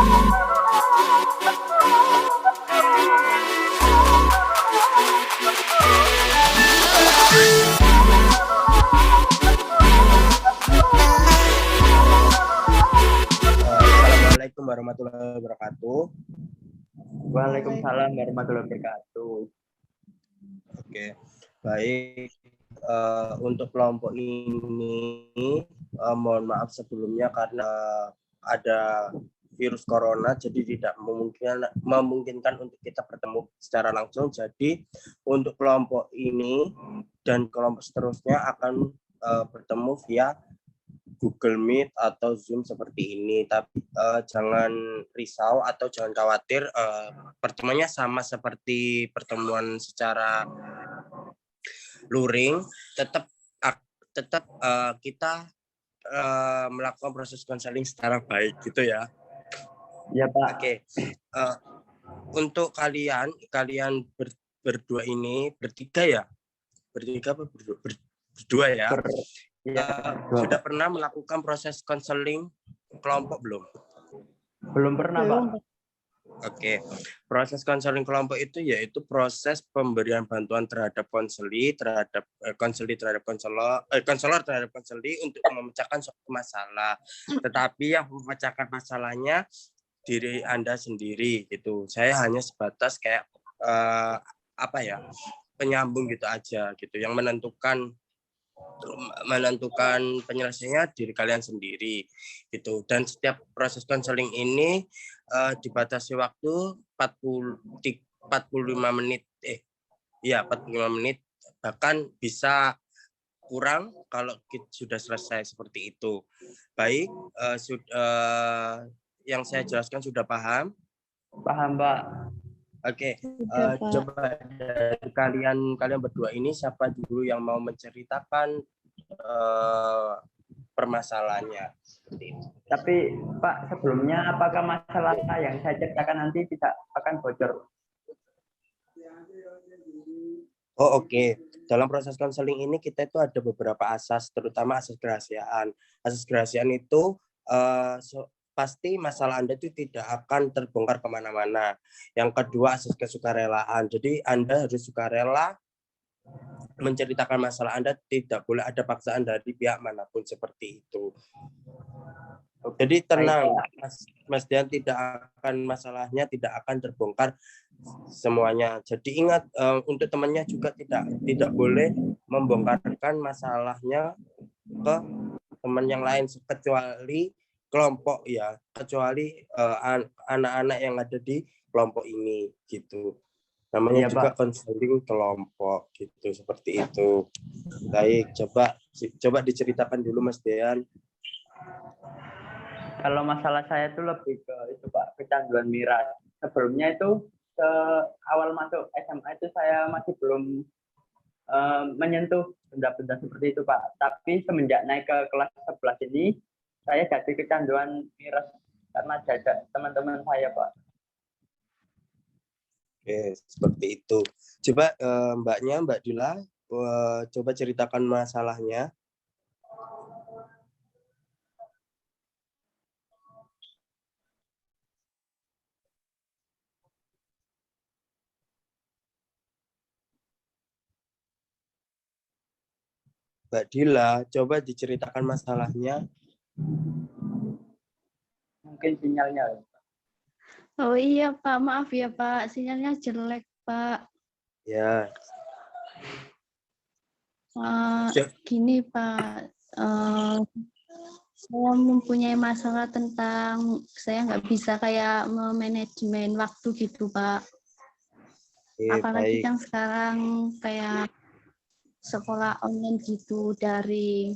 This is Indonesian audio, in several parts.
Assalamualaikum warahmatullahi wabarakatuh. Waalaikumsalam warahmatullahi wabarakatuh. Oke, baik. Untuk kelompok ini, mohon maaf sebelumnya karena ada virus corona, jadi tidak memungkinkan untuk kita bertemu secara langsung. Jadi untuk kelompok ini dan kelompok seterusnya akan bertemu via Google Meet atau Zoom seperti ini, tapi jangan risau atau jangan khawatir, pertemuannya sama seperti pertemuan secara luring, tetap kita melakukan proses konseling secara baik gitu ya. Ya Pak. Oke. Untuk kalian berdua ini bertiga ya? Bertiga apa berdua ya? Sudah pernah melakukan proses konseling kelompok belum? Belum pernah, Pak. Oke, proses konseling kelompok itu yaitu proses pemberian bantuan terhadap konseli terhadap konselor terhadap konseli untuk memecahkan suatu masalah. Tetapi yang memecahkan masalahnya diri Anda sendiri gitu. Saya hanya sebatas kayak penyambung gitu aja gitu. Yang menentukan penyelesaiannya diri kalian sendiri gitu. Dan setiap proses konseling ini dibatasi waktu 45 menit 45 menit, bahkan bisa kurang kalau kita sudah selesai seperti itu. Baik, yang saya jelaskan sudah paham? Paham, Pak. Oke, coba dari kalian berdua ini siapa dulu yang mau menceritakan permasalahannya seperti itu. Tapi Pak, sebelumnya apakah masalah yang saya ceritakan nanti tidak akan bocor? Oh, oke. Dalam proses konseling ini kita itu ada beberapa asas, terutama asas kerahasiaan. Asas kerahasiaan itu pasti masalah Anda itu tidak akan terbongkar kemana-mana. Yang kedua, asas kesukarelaan. Jadi Anda harus sukarela menceritakan masalah Anda, tidak boleh ada paksaan dari pihak manapun seperti itu. Jadi tenang, Mas Dian, masalahnya tidak akan terbongkar semuanya. Jadi ingat, untuk temannya juga tidak boleh membongkarkan masalahnya ke teman yang lain, kecuali kelompok ya, kecuali anak-anak yang ada di kelompok ini gitu. Namanya juga konseling kelompok gitu, seperti itu. Baik, coba diceritakan dulu Mas Dean. Kalau masalah saya itu lebih ke itu Pak, kecanduan miras. Sebelumnya itu awal masuk SMA itu saya masih belum menyentuh benda-benda seperti itu Pak. Tapi semenjak naik ke kelas 11 ini, saya jadi kecanduan miras karena diajak teman-teman saya Pak. Oke, seperti itu. Coba Mbak Dila, coba ceritakan masalahnya. Mbak Dila, coba diceritakan masalahnya. Mungkin sinyalnya. Oh iya Pak, maaf ya Pak, sinyalnya jelek Pak. Ya. Gini Pak, saya mempunyai masalah tentang saya nggak bisa kayak memanajemen waktu gitu Pak. Apalagi Baik. yang sekarang kayak sekolah online gitu daring,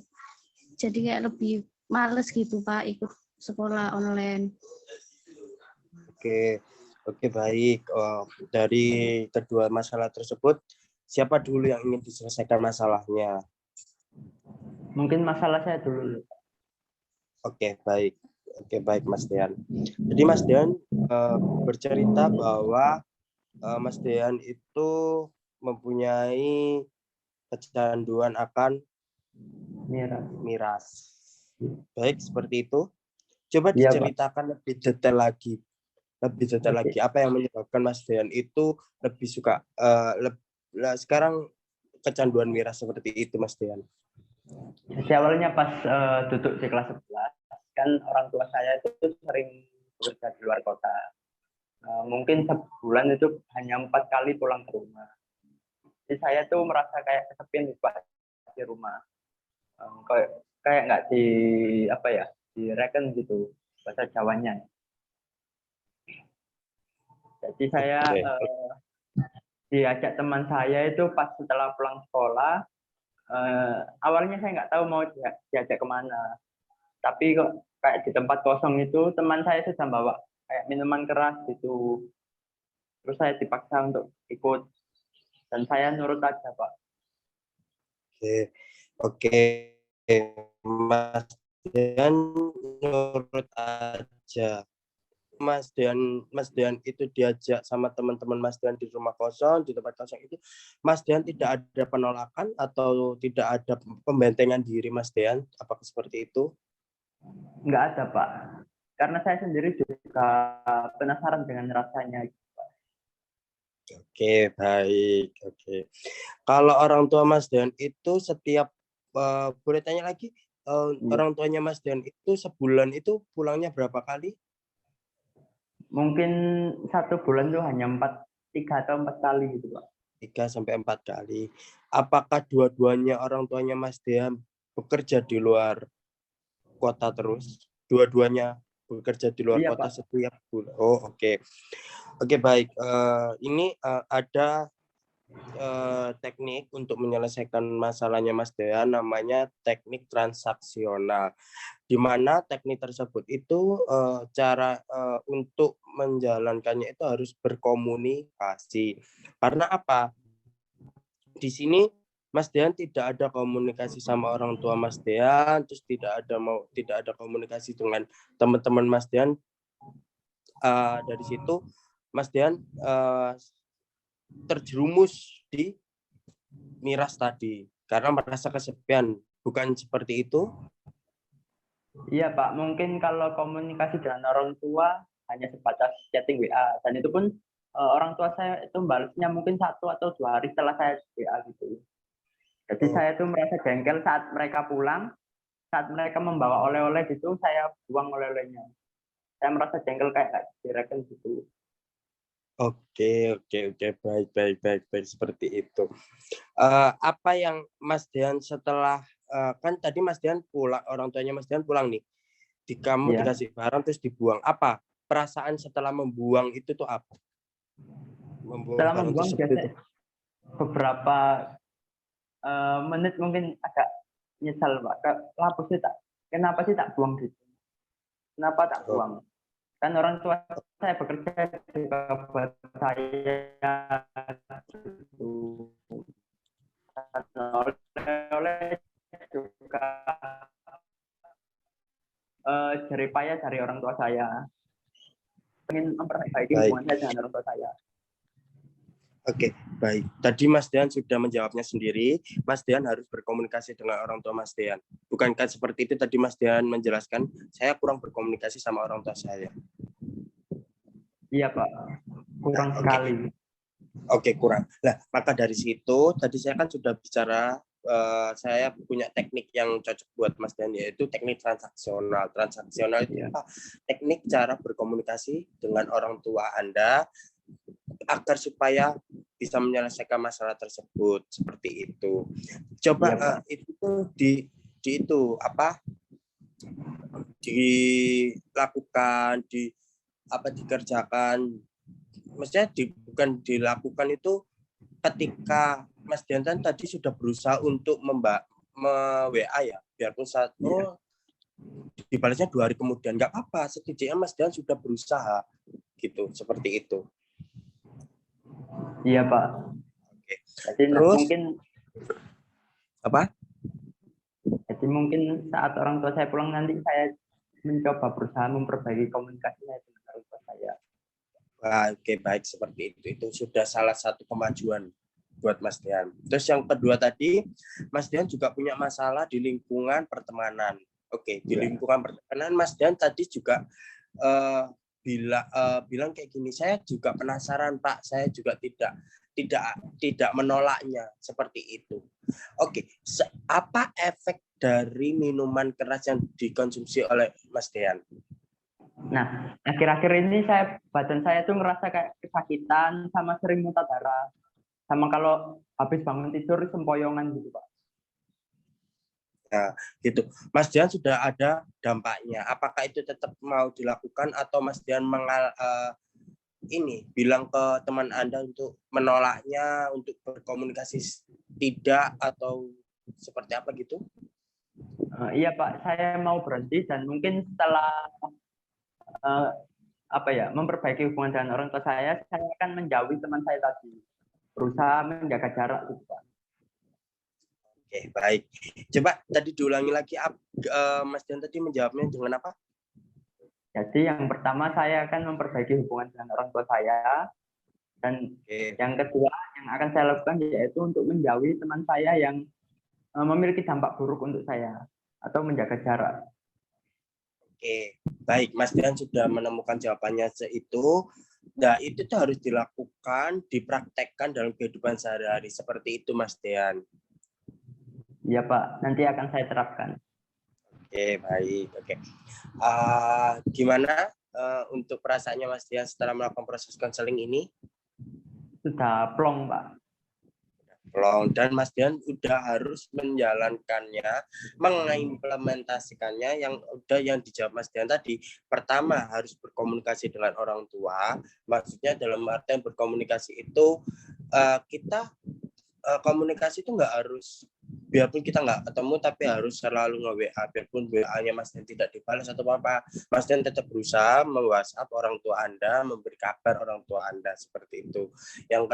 jadi kayak lebih males gitu Pak ikut sekolah online. Oke, baik. Dari kedua masalah tersebut, siapa dulu yang ingin diselesaikan masalahnya? Mungkin masalah saya dulu. Oke, baik Mas Dean. Jadi Mas Dean bercerita bahwa Mas Dean itu mempunyai kecanduan akan miras. Baik, seperti itu. Coba Iya, Pak. diceritakan lebih detail lagi. Oke. Apa yang menyebabkan Mas Dean itu lebih suka sekarang kecanduan miras seperti itu, Mas Dean? Jadi awalnya pas duduk di kelas 11, kan orang tua saya itu sering bekerja di luar kota. Mungkin sebulan itu hanya 4 kali pulang ke rumah. Jadi saya tuh merasa kayak kesepian di rumah. Kayak nggak di apa ya, direken gitu bahasa Jawanya. Jadi saya diajak teman saya itu pas setelah pulang sekolah. Awalnya saya nggak tahu mau diajak kemana. Tapi kok kayak di tempat kosong itu teman saya sudah bawa kayak minuman keras gitu. Terus saya dipaksa untuk ikut dan saya nurut aja, Pak. Oke, Mas Dean nurut aja. Mas Dean itu diajak sama teman-teman Mas Dean di rumah kosong, di tempat kosong itu, Mas Dean tidak ada penolakan atau tidak ada pembentengan diri, Mas Dean? Apakah seperti itu? Nggak ada, Pak. Karena saya sendiri juga penasaran dengan rasanya. Oke, baik. Oke. Kalau orang tua Mas Dean itu setiap boleh tanya lagi, orang tuanya Mas Dean itu sebulan itu pulangnya berapa kali? Mungkin 1 bulan tuh hanya 3 atau 4 kali gitu, Pak. 3-4 kali. Apakah dua-duanya orang tuanya Mas Dean bekerja di luar kota terus? Dua-duanya bekerja di luar Iya, kota Pak. setiap bulan. Oh, oke. Oke, baik. Ini ada teknik untuk menyelesaikan masalahnya Mas Dean, namanya teknik transaksional. Di mana teknik tersebut itu cara untuk menjalankannya itu harus berkomunikasi. Karena apa? Di sini Mas Dean tidak ada komunikasi sama orang tua Mas Dean, terus tidak ada komunikasi dengan teman-teman Mas Dean. Dari situ Mas Dean terjerumus di miras tadi karena merasa kesepian, bukan seperti itu? Iya, Pak. Mungkin kalau komunikasi dengan orang tua hanya sebatas chatting WA, dan itu pun orang tua saya itu balasnya mungkin 1 atau 2 hari setelah saya WA gitu. Jadi saya tuh merasa jengkel saat mereka pulang, saat mereka membawa oleh-oleh gitu, saya buang oleh-olehnya. Saya merasa jengkel kayak direken gitu. Oke, baik, seperti itu. Apa yang Mas Dean setelah kan tadi Mas Dean pulang, orang tuanya Mas Dean pulang nih, kamu Iya. dikasih barang terus dibuang. Apa perasaan setelah membuang itu tuh apa? Setelah Barang membuang tersebut itu. biasanya beberapa menit mungkin agak nyesal, Pak. Kenapa sih tak buang gitu? Kenapa tak buang? Kan orang tua saya bekerja juga buat saya gitu. Oleh juga jerih payah dari orang tua saya. Ingin memperbaiki hubungan saya dengan orang tua saya. Oke, baik. Tadi Mas Dean sudah menjawabnya sendiri. Mas Dean harus berkomunikasi dengan orang tua Mas Dean. Bukankah seperti itu tadi Mas Dean menjelaskan, saya kurang berkomunikasi sama orang tua saya? Iya, Pak. Kurang sekali. Oke, kurang. Nah, maka dari situ tadi saya kan sudah bicara, saya punya teknik yang cocok buat Mas Dean, yaitu teknik transaksional. Transaksional itu apa? Teknik cara berkomunikasi dengan orang tua Anda agar supaya bisa menyelesaikan masalah tersebut, seperti itu. Coba itu tuh dilakukan, dikerjakan. Maksudnya bukan dilakukan itu ketika Mas Diantan tadi sudah berusaha untuk WA ya, biarpun dibalasnya 2 hari kemudian, nggak apa-apa, setidaknya Mas Dian sudah berusaha gitu, seperti itu. Iya, Pak. Oke. Jadi Terus mungkin apa? Jadi mungkin saat orang tua saya pulang nanti saya mencoba berusaha memperbaiki komunikasinya dengan orang tua saya. Oke, baik, seperti itu. Itu sudah salah satu kemajuan buat Mas Dian. Terus yang kedua tadi, Mas Dian juga punya masalah di lingkungan pertemanan. Oke, di Ya. lingkungan pertemanan Mas Dian tadi juga bilang kayak gini, saya juga penasaran Pak, saya juga tidak menolaknya seperti itu. Oke, apa efek dari minuman keras yang dikonsumsi oleh Mas Dian? Nah, akhir-akhir ini badan saya tuh ngerasa kayak kesakitan sama sering muntah darah. Sama kalau habis bangun tidur sempoyongan gitu, Pak. Nah, gitu. Mas Dian sudah ada dampaknya. Apakah itu tetap mau dilakukan atau Mas Dian bilang ke teman Anda untuk menolaknya, untuk berkomunikasi tidak atau seperti apa gitu? Iya Pak, saya mau berhenti dan mungkin setelah memperbaiki hubungan dengan orang tua saya akan menjauhi teman saya tadi, berusaha menjaga jarak gitu Pak. Oke, baik. Coba tadi diulangi lagi, Mas Dian tadi menjawabnya dengan apa? Jadi yang pertama saya akan memperbaiki hubungan dengan orang tua saya, dan yang kedua yang akan saya lakukan yaitu untuk menjauhi teman saya yang memiliki dampak buruk untuk saya atau menjaga jarak. Oke, baik. Mas Dian sudah menemukan jawabannya itu. Nah, itu tuh harus dilakukan, dipraktekkan dalam kehidupan sehari-hari. Seperti itu, Mas Dian. Iya Pak, nanti akan saya terapkan. Oke, baik. Oke. Gimana untuk perasaannya Mas Dian setelah melakukan proses konseling ini? Sudah plong Pak. Dan Mas Dian udah harus menjalankannya, mengimplementasikannya yang dijawab Mas Dian tadi. Pertama, harus berkomunikasi dengan orang tua. Maksudnya dalam artian berkomunikasi itu kita komunikasi itu nggak harus, biarpun kita nggak ketemu tapi harus selalu nge-WA, biarpun WA-nya Mas Dian tidak dibalas atau apa, Mas Dian tetap berusaha me-WhatsApp orang tua Anda, memberi kabar orang tua Anda, seperti itu. Yang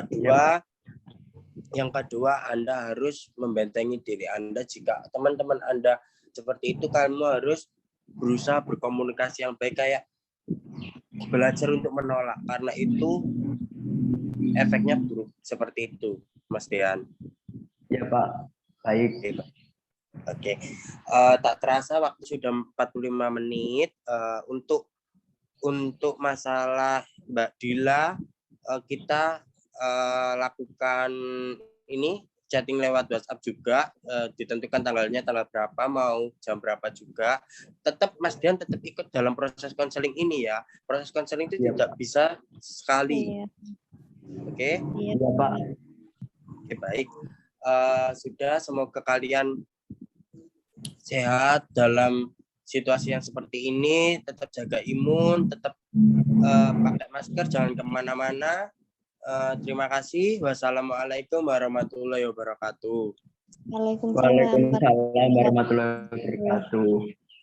kedua, Anda harus membentengi diri Anda. Jika teman-teman Anda seperti itu, kamu harus berusaha berkomunikasi yang baik, kayak belajar untuk menolak, karena itu efeknya buruk. Seperti itu, Mas Dian. Ya Pak, baik. Oke. Tak terasa waktu sudah 45 menit. Untuk masalah Mbak Dila, kita lakukan ini chatting lewat WhatsApp juga, ditentukan tanggalnya tanggal berapa, mau jam berapa juga. Tetap Mas Dian tetap ikut dalam proses konseling ini ya. Proses konseling itu tidak bisa sekali. Oke? Iya Pak. Oke, baik. Sudah, semoga kalian sehat dalam situasi yang seperti ini, tetap jaga imun, tetap pakai masker, jangan kemana-mana. Terima kasih. Wassalamualaikum warahmatullahi wabarakatuh. Waalaikumsalam Waalaikumsalam warahmatullahi wabarakatuh.